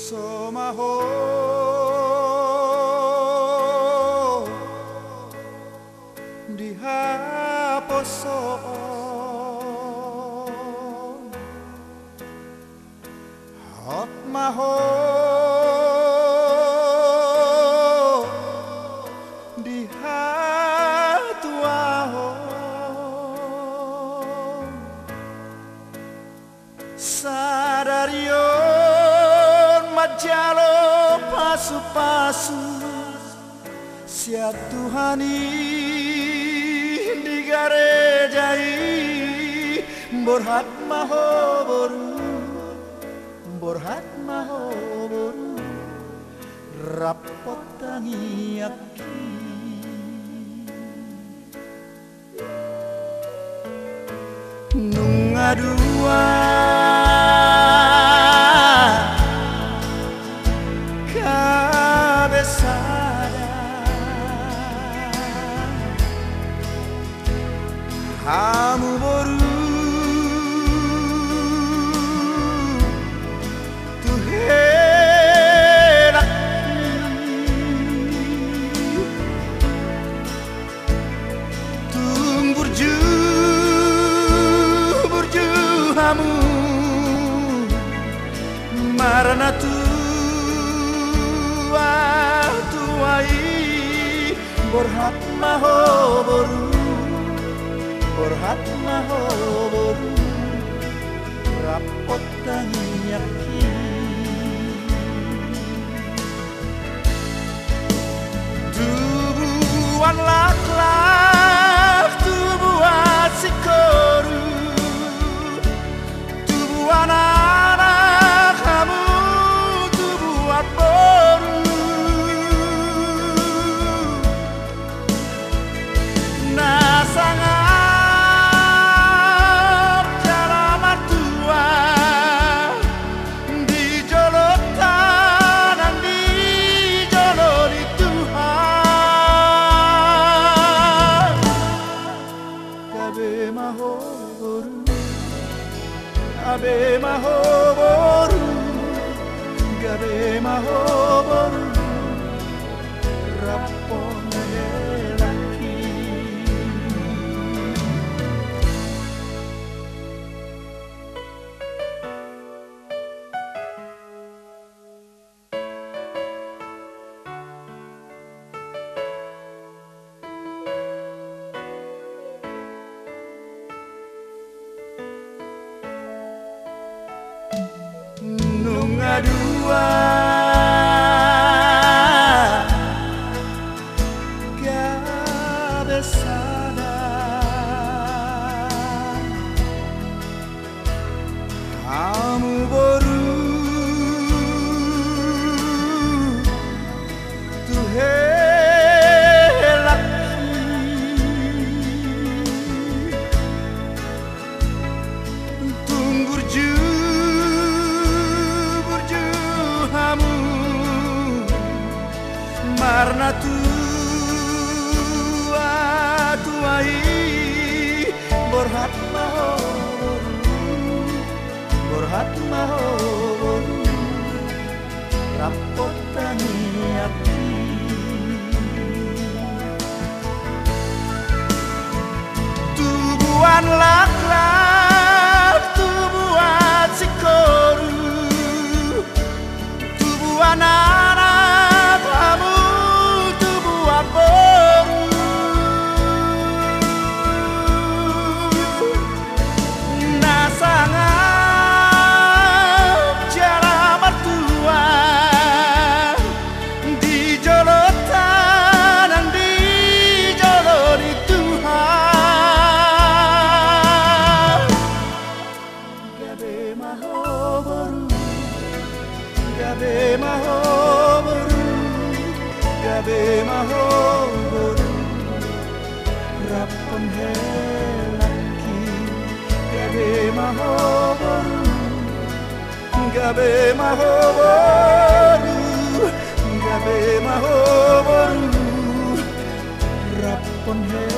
Somaho dihaposon hot maho dihatuahon sadarion majalo pasu-pasu siap Tuhani digarejai borhat maho boru rapot tangi aki nungadua hamu boru tu helak tung burju hamu marana tuai borhat maho boru rapot tangi aki tubuhan lak tubuhan sikoru tubuhan anak kamu tubuhan boru nasangan gabe maho boru rapon laki nungadua kabesada hamu boru tu helak tunggu marna tuai borhat maho boru rapot tangi aki tubuhan lak tubuhan sikoru tubuhan anak kamu gabe maho boru rapon helaki gabe maho boru rapon helaki